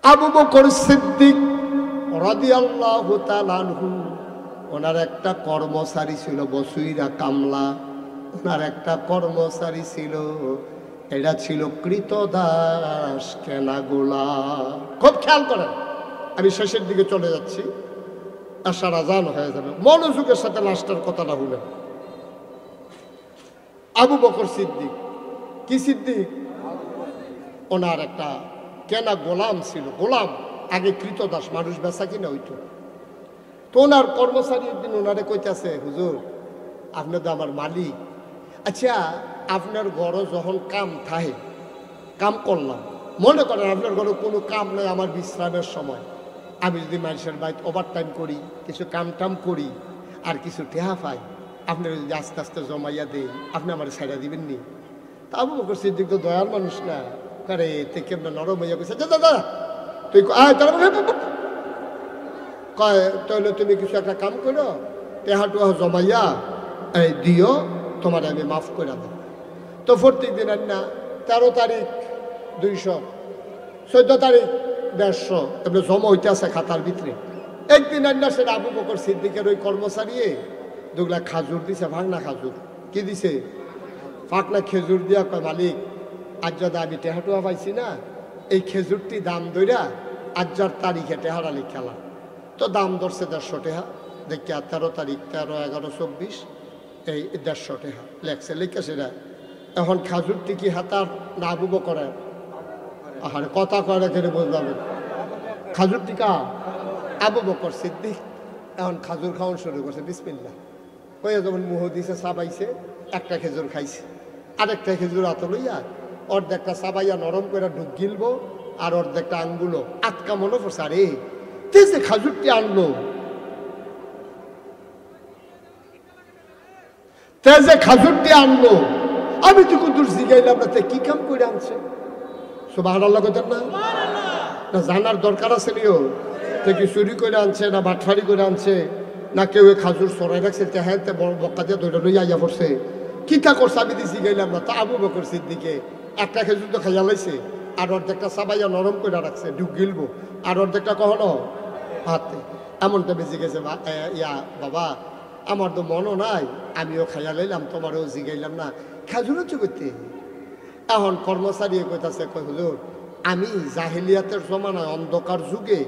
আবু বকর সিদ্দিক রাদিয়াল্লাহু তাআলা আনহু, ওনার একটা কর্মচারী ছিল বসুইরা কামলা। ওনার একটা কর্মচারী ছিল, এটা ছিল কৃতদাস কেনা গোলাম। খুব খেয়াল করেন, আমি শেষের দিকে চলে যাচ্ছি, আশার আজান হয়ে যাবে, মনোযোগের সাথে লাস্টের কথাটা হলেন। আবু বকর সিদ্দিক, কি সিদ্দিক? ওনার একটা কেনা গোলাম ছিল। গোলাম আগে কৃতদাস, মানুষ বেচা কিনা হইতো। তো ওনার কর্মচারী একদিন ওনারে কইতাছে, হুজুর আপনি তো আমার মালিক, আচ্ছা আপনার ঘরে যখন কাম থাকে, কাম করলাম, মনে করেন আপনার ঘরে কোনো কাম নেই, আমার বিশ্রামের সময়, আমি যদি মানুষের বাড়িতে ওভারটাইম করি, কিছু কাম টাম করি, আর কিছু টেহা পাই, আপনার যদি আস্তে আস্তে জমাইয়া দেই, আপনি আমার ছাইড়া দিবেন নি? তা আবু বকর সিদ্দিক তো দয়ার মানুষ না, কারে তে কেমন নরম হইয়া গেছে, দাদা তুই কয় তাহলে তুমি কিছু একটা কাম করো, টেহা টুহা জমাইয়া এই দিও, তোমার আমি মাফ করে দেব। তো প্রত্যেক দিন না 13 তারিখ 200, 14 তারিখ 150 এমনি জমা হইতে আছে খাতার ভিতরে। একদিন না সেটা আবু বকর সিদ্দিকের ওই কর্মচারী দুগুলা খাজুর দিছে, ভাঙনা খাজুর। কি দিছে? ফাঁকনা খেজুর দিয়া কয়, মালিক আজ যদি আমি টেহাটুয়া পাইছি না, এই খেজুরটি দাম দইরা আজ্জার তারিখে টেহারা লিখালাম। তো দাম ধরছে 150 টাকা, দেখিয়া 13 তারিখ 13, 11, 24 এই 150 টাকা লেখছে, লিখে সেটা। এখন খাজুরটি কি হাতার না আবু বকরের? আহারে কথা কয় রেখে বুঝলাম, খাজুরটি কা? আবু বকর সিদ্দিক। এখন খাজুর খাওয়ান শুরু করছে, বিসমিল্লাহ কইয়া যখন মুহ দিছে, চাবাইছে, একটা খেজুর খাইছে, আরেকটা খেজুর হাতে লইয়া অর্ধেকটা চাবাইয়া নরম করে ঢুক গিলবো, আর অর্ধেকটা আঙ্গুলো আটকা মনে পড়ছে, আরে তে যে খাজুরটি আনলো, তে যে খাজুরটি আনলো, আমি তো কুদুর জিগাইলাম না, তে কি কাম করে আনছে? সুবহানাল্লাহ কইতেন না? না জানার দরকার আছে নিও, তে কি চুরি করে আনছে, না বাটফারি করে আনছে, না কেউ খাজুর সরাই রাখছে, তে হ্যাঁ তে বড় বক্কা দিয়ে ধরে লইয়া আইয়া পড়ছে, কিতা করছে আমি দিছি গেলাম না। তা আবু বকর সিদ্দিকে একটা খেজুর তো খাইয়া লাইছে, আর অর্ধেকটা চাবাইয়া নরম করে রাখছে, ঢুক গিলবো, আর অর্ধেকটা কখনো হাতে। এমনটা বেঁচে গেছে, ইয়া বাবা আমার তো মনও নাই, আমিও খাইয়া লাইলাম, তোমারও জিগাইলাম না, খেজুরও চুকতে। এখন কর্মচারী কইতাছে, কই হুজুর আমি জাহিলিয়াতের জমানায় অন্ধকার যুগে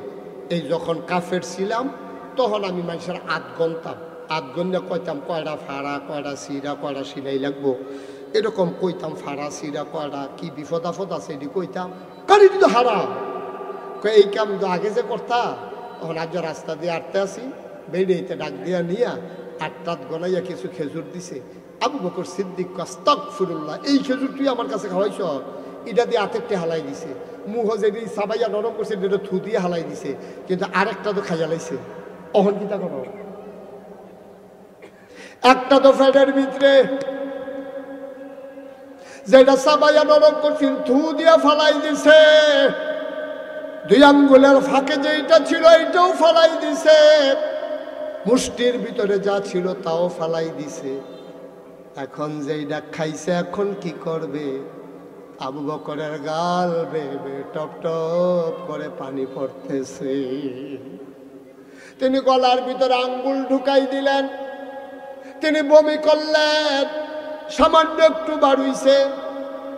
এই যখন কাফের ছিলাম, তখন আমি মানুষের আধ গন্তাম, আধ গন্যা কইতাম কয়টা ফাড়া, কয়টা সিরা, কয়টা সিলাই লাগবো, এরকম কইতাম, ফাড়া সিরা কয়টা, কি বিপদ আপদ আছে এটি কইতাম, কারণ এটি তো হারাম। এই কাম তো আগে যে করতা, তখন আজ রাস্তা দিয়ে আটতে আসি, বেরিয়েতে ডাক দিয়া নিয়া 8 গনাইয়া কিছু খেজুর দিছে। আবু বকর সিদ্দিক আস্তাগফিরুল্লাহ, এই খেজুর তুই আমার কাছে খাওয়াইছ? এটা দিয়ে হাতেরটে হালাই দিছে, মুহ যেটি সাবাইয়া নরম করছে এটা থু দিয়ে হালাই দিছে, কিন্তু আরেকটা তো খাইয়া লাইছে। অহন কিতা করো, একটা তো ফ্যাটের ভিতরে যেটা সাবাইয়া নরম করছিল থু দিয়া ফালাই দিছে, 2 আঙ্গুলের ফাঁকে যেটা ছিল এইটাও ফালাই দিছে, মুষ্টির ভিতরে যা ছিল তাও ফালাই দিছে। এখন যেইটা খাইছে এখন কি করবে? আবু বকরের গাল বেবে টপ টপ করে পানি পড়তেছে। তিনি গলার ভিতরে আঙ্গুল ঢুকাই দিলেন, তিনি বমি করলেন, সামান্য একটু বার হইছে।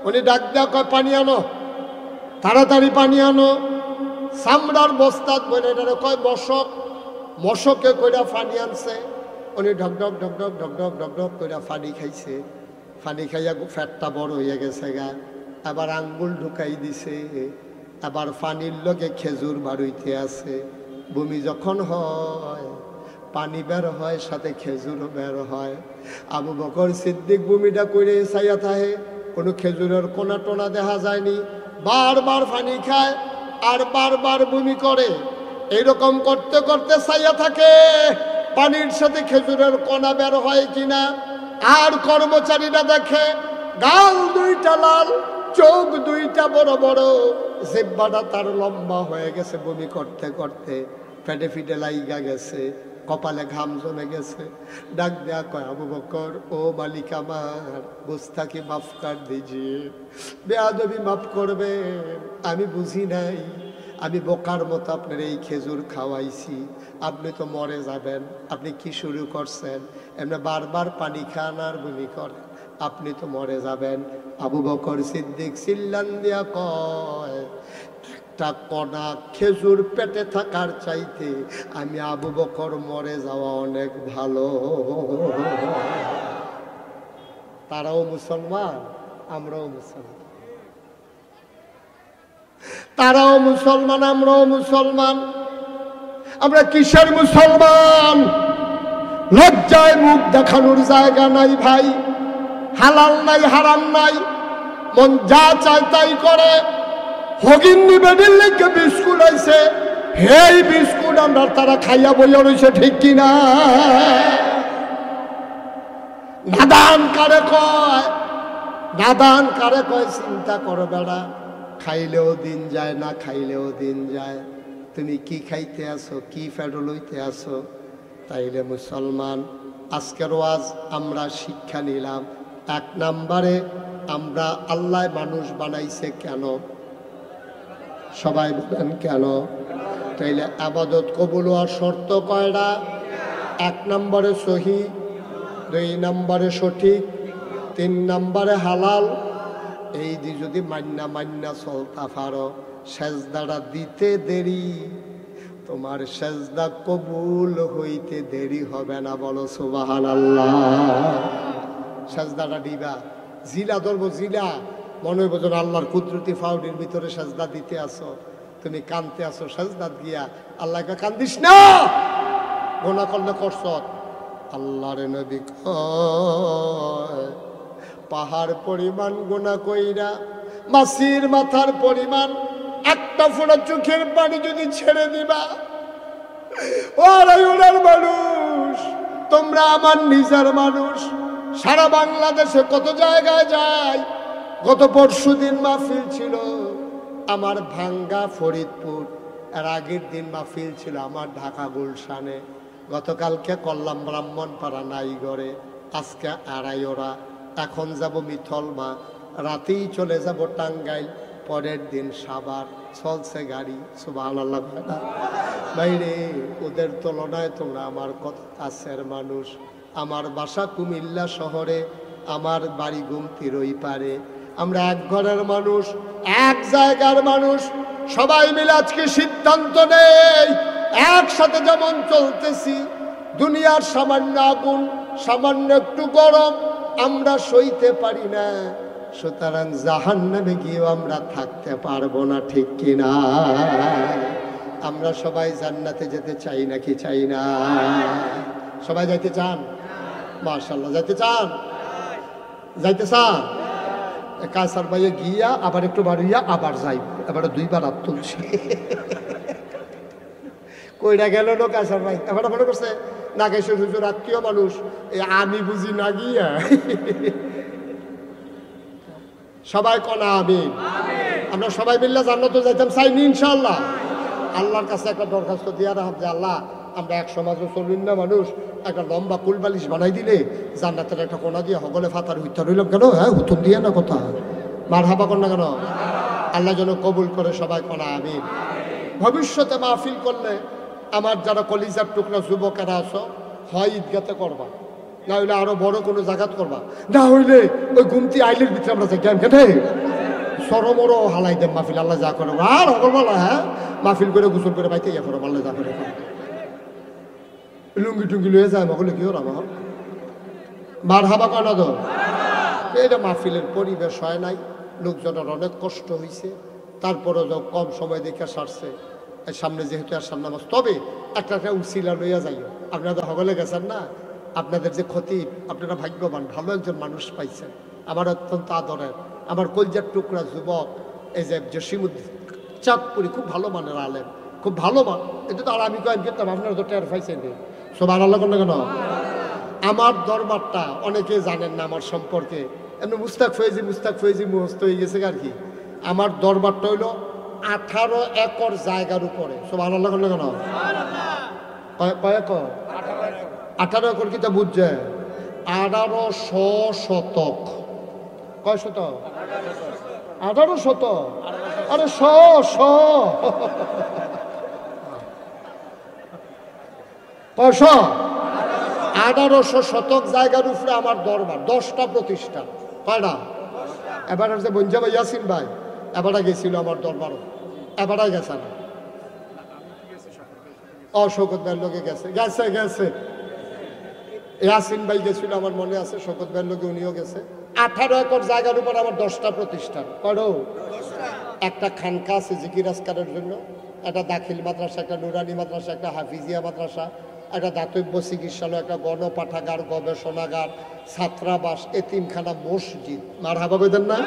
উনি ডাক দেয়া কয়, পানি আনো, তাড়াতাড়ি পানি আনো। চামড়ার বস্তাত বলে এটারে কয় মশক, মশকে কইরা পানি আনছে। উনি ঢকঢক ঢকঢক ঢকঢক ঢকঢক কইরা পানি খাইছে। পানি খাইয়া ফ্যাটটা বড় হয়ে গেছে গা, আবার আঙ্গুল ঢুকাই দিছে, আবার পানির লগে খেজুর বাড়ইতে আছে। বমি যখন হয়, পানি বের হয়, সাথে খেজুরও বের হয়। আবু বকর সিদ্দিক বমিটা করে চাইয়া থাকে, কোনো খেজুরের কোনা টোনা দেখা যায়নি। বারবার পানি খায় আর বারবার বমি করে। এইরকম করতে করতে চাইয়া থাকে পানির সাথে খেজুরের কোনা বের হয় কিনা। আর কর্মচারীরা দেখে গাল 2টা লাল, চোখ 2টা বড় বড়, জিহ্বাটা তার লম্বা হয়ে গেছে, বমি করতে করতে পেটে ফিটে লাইগা গেছে, কপালে ঘাম জমে গেছে। ডাক দেয়া কয়, আবু বকর ও মালিক আমার, গুস্তাখি মাফ কর দিজিয়ে, বেয়াদবি মাফ করবে, আমি বুঝি নাই, আমি বোকার মতো আপনার এই খেজুর খাওয়াইছি, আপনি তো মরে যাবেন। আপনি কি শুরু করছেন? এমনি বারবার পানি খান আর বমি করেন, আপনি তো মরে যাবেন। আবু বকর সিদ্দিক চিল্লান দিয়া কয়, একটা কণা খেজুর পেটে থাকার চাইতে আমি আবু বকর মরে যাওয়া অনেক ভালো। তারাও মুসলমান, আমরাও মুসলমান। তারাও মুসলমান, আমরাও মুসলমান। আমরা কিসের মুসলমান? লজ্জায় মুখ দেখানোর জায়গা নাই ভাই। হালাল নাই, হারাম নাই, মন যা চায় তাই করে। হগিন্নি বেডির লেগে বিস্কুট আইছে, হেই বিস্কুট আমরা তারা খাইয়া বইয়া রয়েছে, ঠিক কিনা? নাদান কারে কয়, নাদান কারে কয় চিন্তা করো বেড়া। খাইলেও দিন যায়, না খাইলেও দিন যায়। তুমি কি খাইতে আসো, কি ফেডো লইতে আসো? তাইলে মুসলমান, আজকের ওয়াজ আমরা শিক্ষা নিলাম। এক নম্বরে, আমরা আল্লাহ মানুষ বানাইছে কেন? সবাই বলেন কেন? তাইলে আবাদত কবুল হওয়ার শর্ত কয়টা? এক নম্বরে সহি, দুই নম্বরে সঠিক, তিন নম্বরে হালাল। এই দিয়ে যদি মান্না চলতা পারো, সেজদাটা দিতে দেরি, তোমার সেজদা কবুল হইতে দেরি হবে না। বলো সুবহানাল্লাহ। সেজদাটা দিবা, জিলা ধরবো, জিলা মনে হইব যেন আল্লাহর কুদরতি ফাউডির ভিতরে সেজদা দিতে আসো। তুমি কানতে আসো, সেজদা গিয়া আল্লাহকে কান্দিস না। গোনা করলে করছত। আল্লাহর নবী কয়, পাহাড় পরিমাণ গোনা কইরা মাছির মাথার পরিমাণ একটা ফোঁটা চোখের পানি যদি ছেড়ে দিবা, ওরার মানুষ, তোমরা আমার নিজের মানুষ। সারা বাংলাদেশে কত জায়গায় যায়। গত পরশুদিন মাহফিল ছিল আমার ভাঙ্গা ফরিদপুর, এর আগের দিন মাহফিল ছিল আমার ঢাকা গুলশানে, গতকালকে করলাম ব্রাহ্মণপাড়া নাইগড়ে, আজকে আড়াইওরা, এখন যাব মিথলমা, রাতেই চলে যাব টাঙ্গাইল, পরের দিন সাভার। চলছে গাড়ি। সুবহানাল্লাহ। বাইরে ওদের তুলনায় তোমরা আমার কত কাছের মানুষ। আমার বাসা কুমিল্লা শহরে, আমার বাড়ি গুমতির ওই পারে। আমরা এক ঘরের মানুষ, এক জায়গার মানুষ। সবাই মিলে আজকে সিদ্ধান্ত নেই, একসাথে যেমন চলতেছি, দুনিয়ার সামান্য আগুন, সামান্য একটু গরম আমরা সইতে পারি না, সুতরাং জাহান্নামে গিয়েও আমরা থাকতে পারবো না, ঠিক কিনা? আমরা সবাই জান্নাতে যেতে চাই নাকি চাই না? সবাই যাইতে চান? মাশাআল্লাহ, যাইতে চান? যাইতে চান? কাসার ভাইয়ে গিয়া আবার একটু বাড়িয়া আবার যাই, এবারে দুইবার হাত তুলছি। কইরা গেল না কাসার ভাই, এবারে মনে করছে নাগেশ্বর হুজুর আত্মীয় মানুষ, আমি বুঝি না গিয়া। সবাই কনা আমিন। আমরা সবাই মিললে জান্নাতে যাইতাম চাইনি ইনশাআল্লাহ। আল্লাহর কাছে একটা দরখাস্ত দিয়া রাখব যে আল্লাহ, আমরা এক সমাজে চলুন না মানুষ, একটা লম্বা কুলবালিশ বানাই দিলে জান্নাতের একটা কোনা দিয়ে হগলে ফাতার হইতে রইলাম কেন? হ্যাঁ, হুতুম দিয়ে না কথা, মার হাবা কর না কেন? আল্লাহ যেন কবুল করে, সবাই কনা আমিন। ভবিষ্যতে মাহফিল করলে আমার যারা কলিজার টুকরা যুবকেরা আছো, হয় ঈদগাতে করবা, না হইলে আরো বড় কোনো জায়গাত করবা, না হইলে ওই গুমতি আইলের ভিতরে আমরা যাই কেন কেটে সরমরও হালাই দেব মাহফিল। আল্লাহ যা করে আর হকলমালা, হ্যাঁ, মাহফিল করে গোসল করে বাইতে ইয়া করো, আল্লাহ যা করে। লুঙ্গি টুঙ্গি লয়ে যায় মগলে কি ওর আমার মার হাবা কানা তো। এটা মাহফিলের পরিবেশ হয় নাই, লোকজনের অনেক কষ্ট হয়েছে, তারপরেও যখন কম সময় দেখে সারছে, সামনে যেহেতু আর সামনে নামাজ, তবে একটা উসিলা লইয়া যাইও। আপনারা হগলে গেছেন না, আপনাদের যে ক্ষতি, আপনারা ভাগ্যবান, ভালো একজন মানুষ পাইছেন, আমার অত্যন্ত আদরের, আমার কলজার টুকরা যুবক, এই যে জসিমুদ্দিন চাঁদপুরি, খুব ভালো মানের আলেম, খুব ভালো মান। এটা তো আর আমি কয়েন করতাম, আপনারা তো টের পাইছেন সবার আল্লাহ কেন কেন। আমার দরবারটা অনেকে জানেন না আমার সম্পর্কে, এমনি মুস্তাক ফয়েজি মুহস্ত হয়ে গেছে আর কি। আমার দরবারটা হইল 18 একর জায়গার উপরে। সবার আল্লাহ কেন কেন? কয় একর? 18 একর কি তা বুঝছে? 1800 শতক। কয় শতক? 18 শতক। আরে শ 1800 শতক জায়গার উপরে আমার দরবার, 10টা প্রতিষ্ঠান। কয়টা? এবার যে বঞ্জা ভাই ইয়াসিন ভাই এবারে গেছিল আমার দরবারও, এবারে গেছে না, শওকত ভাইয়ের লোকে গেছে গেছে গেছে ইয়াসিন ভাই গেছিল, আমার মনে আছে, শওকত ভাইয়ের লোকে উনিও গেছে। 18 একর জায়গার উপর আমার 10টা প্রতিষ্ঠান। কয়টা? একটা খানকা আছে জিকির আজকারের জন্য, একটা দাখিল মাদ্রাসা, একটা নুরানি মাদ্রাসা, একটা হাফিজিয়া মাদ্রাসা, একটা দাতব্য চিকিৎসালয়, একটা গণপাঠাগার, গবেষণাগার, ছাত্রাবাস, এতিমখানা, মসজিদ। মারহাবা কইতেন না?